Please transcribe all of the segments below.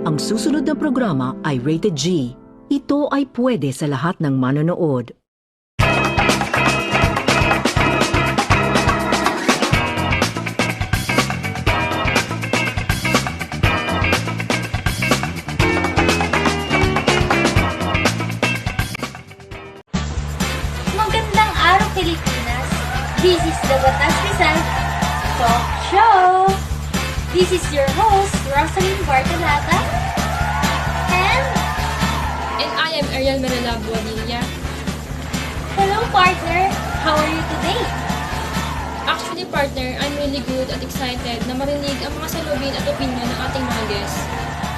Ang susunod na programa ay rated G. Ito ay pwede sa lahat ng manonood. Magandang araw, Pilipinas! This is the Batas Rizal Talk Show! This is your host, Rosalyn Bartolata. And I am Ariel Manila Buadilla. Hello, partner! How are you today? Actually, partner, I'm really good at excited na marinig ang mga salubin at opinion ng ating mga guests.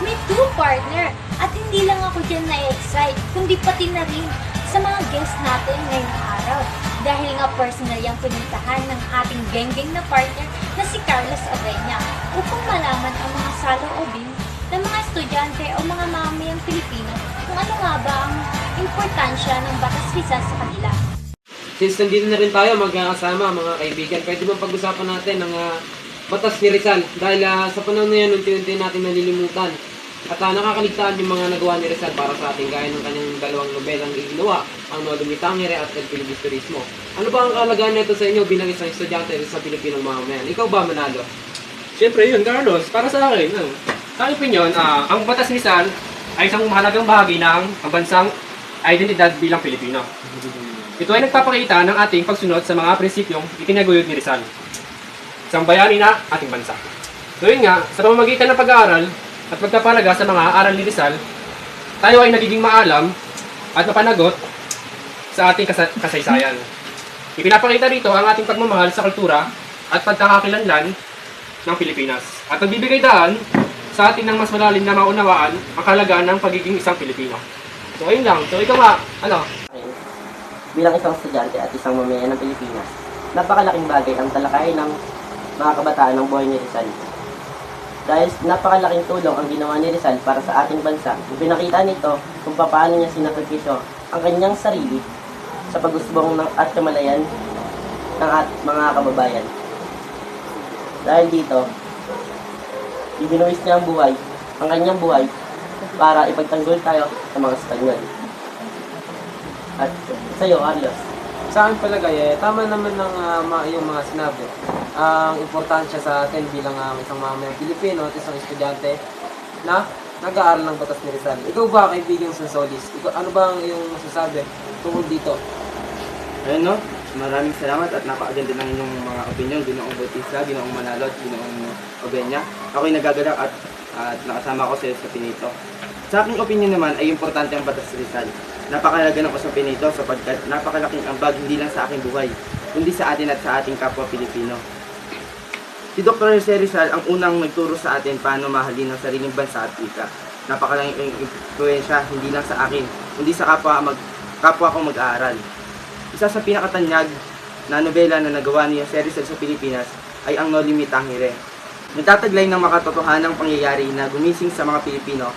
Me too, partner! At hindi lang ako dyan na-excite, kundi pati na rin sa mga guests natin ngayong araw. Dahil nga personal yung pinuntahan ng ating geng-geng na partner na si Carlos Avena upang malaman ang mga saloobin ng mga estudyante o mga mamayang Pilipino kung ano nga ba ang importansya ng Batas Rizal sa kanila. Since nandito na rin tayo magkakasama mga kaibigan, pwede bang pag-usapan natin ang Batas ni Rizal? Dahil sa panahon na yan, unti-unti natin nalilimutan. At nakakaligtaan yung mga nagawa ni Rizal para sa atin, gaya ng kanyang dalawang nobelang ginawa, ang Nolo Mitangere at El Filibusterismo. Ano ba ang kalagayan nito sa inyo bilang isang estudyante sa Pilipinong mamamayan? Ikaw ba, Manalo? Siyempre yun, Carlos. Para sa akin, sa aking opinion, ang Batas Rizal ay isang mahalagang bahagi ng ang bansang identidad bilang Pilipino. Ito ay nagpapakita ng ating pagsunod sa mga prinsipyong itinaguyod ni Rizal, isang bayani na ating bansa. So yun nga, sa pamamagitan ng pag-aaral at pagpapalaga sa mga aral ni Rizal, tayo ay nagiging maalam at mapanagot sa ating kasaysayan. Ipinapakita rito ang ating pagmamahal sa kultura at pagkakakilanlan ng Pilipinas at nagbibigay daan sa atin ng mas malalim na maunawaan ang kahalagaan ng pagiging isang Pilipino. So ayun lang. So ikaw nga, ano? Bilang isang estudyante at isang mamayan ng Pilipinas, napakalaking bagay ang talakayin ng mga kabataan ng buhay ni Rizal. Dahil napakalaking tulong ang ginawa ni Rizal para sa ating bansa, ipinakita nito kung paano niya sinakripisyo ang kanyang sarili sa pag-usbong at kamalayan ng mga kababayan. Dahil dito, ibinuwis niya ang kanyang buhay, para ipagtanggol tayo sa mga Espanyol. At sa iyo, Carlos. Sa akin palagay, tama naman ng yung mga sinabi. Ang importansya sa atin bilang isang mamamayang Pilipino at isang estudyante na nag-aaral ng Batas ni Rizal. Ikaw ba, kaibigang Sansolis? Ano ba ang iyong masasabi tungkol dito? Ayun no, maraming salamat at napakaganda ng inyong mga opinion, Ginoong Bautista, Ginoong Manalo at Ginoong Ovenia. Ako'y nagagalak at nakasama ko sa Pinito. Sa aking opinion naman ay importante ang Batas Rizal. Napakalaga ng usapin nito sapagkat napakalaking ambag hindi lang sa aking buhay, kundi sa atin at sa ating kapwa Pilipino. Si Dr. Jose Rizal ang unang nagturo sa atin paano mahalin ang sariling bansa at wika. Napakalaking impluwensya hindi lang sa akin, kundi sa kapwa kong mag-aaral. Isa sa pinakatanyag na nobela na nagawa ni Jose Rizal sa Pilipinas ay ang Noli Me Tangere. Nagtataglay ng makatotohanang pangyayari na gumising sa mga Pilipino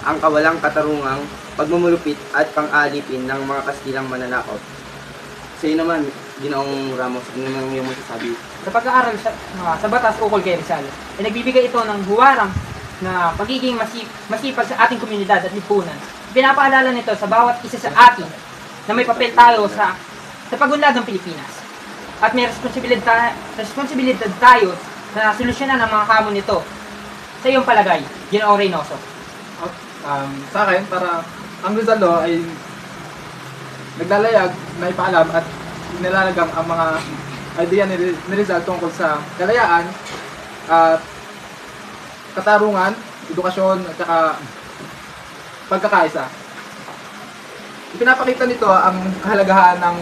ang kawalang katarungang pagmumulupit at pang-alipin ng mga Kastilang mananakop. Sa iyo naman, Ginoong Ramos, ano naman yung masasabi? Sa pag-aaral sa batas ukol kay Rizal, ay nagbibigay ito ng huwarang na pagiging masipag sa ating komunidad at lipunan. Pinapaalala nito sa bawat isa sa atin na may papel tayo sa pagunlad ng Pilipinas. At may responsibilidad tayo na solusyonan ang mga hamon nito. Sa iyong palagay, Ginoong Reynoso. Sa akin, para ang Rizal ay naglalayag na ipaalam at nilalagam ang mga idea ni Rizal tungkol sa kalayaan at katarungan, edukasyon at saka pagkakaisa. Ipinapakita nito ang kahalagahan ng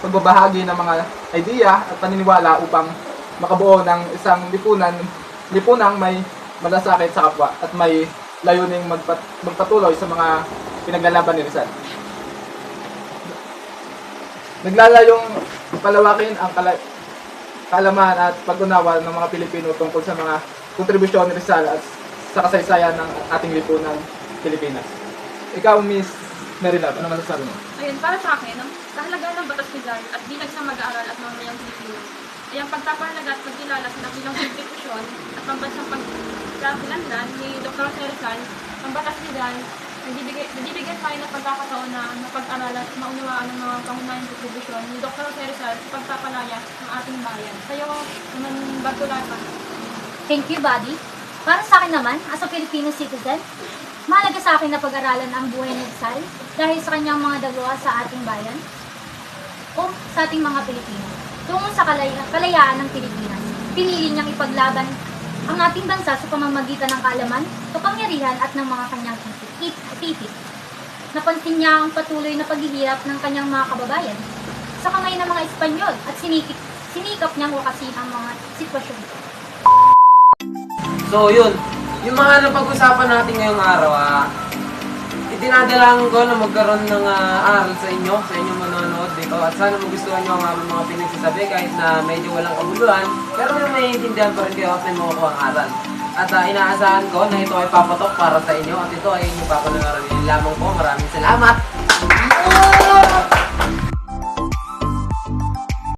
pagbabahagi ng mga idea at paniniwala upang makabuo ng isang lipunang may malasakit sa kapwa at may layuning magpatuloy sa mga pinaglalaban ni Rizal. Naglalayong palawakin ang kaalaman at pag-unawa ng mga Pilipino tungkol sa mga kontribusyon ni Rizal at sa kasaysayan ng ating lipunang Pilipinas. Ikaw, Miss Marilab, ano masasabi mo? Ayun, para sa akin, ang kahalagahan ng Batas Rizal at bilang sa mag-aaral at mamayang Pilipino ay ang pagpapahalaga at pagkilala sa dakilang kontribusyon at pambansang pinaglandan ni Dr. Rizal, ang batas ni Dan, nagbibigay tayo ng pagkakataon na mapag-aralan at maunawaan ng mga pangunahing kontribusyon ni Dr. Rizal sa pagpapalaya ng ating bayan. Sa'yo naman, Bartolata. Thank you, buddy. Para sa akin naman, as a Filipino citizen, mahalaga sa akin na pag-aralan ang buhay ni Rizal dahil sa kanyang mga dagawa sa ating bayan o sa ating mga Pilipino. Tungo sa kalayaan ng Pilipinas, pinili niyang ipaglaban ang ating bansa sa pamamagitan ng kaalaman, kapangyarihan at ng mga kanyang titik. Napansin niya ang patuloy na paghihirap ng kanyang mga kababayan sa kamay ng mga Espanyol at sinikap niyang wakasin ang mga sitwasyon. So yun, yung mga napag-usapan natin ngayong araw, itinadalahan ko na magkaroon ng aral sa inyong manonood dito. At sana magustuhan nyo ang aming mga pinagsasabi kahit na medyo walang kabuluhan. Pero may naiintindihan pa rin kayo at may makukuha ang aral. At inaasahan ko na ito ay papatok para sa inyo at ito ay inyong papanagaran lamang po. Maraming salamat!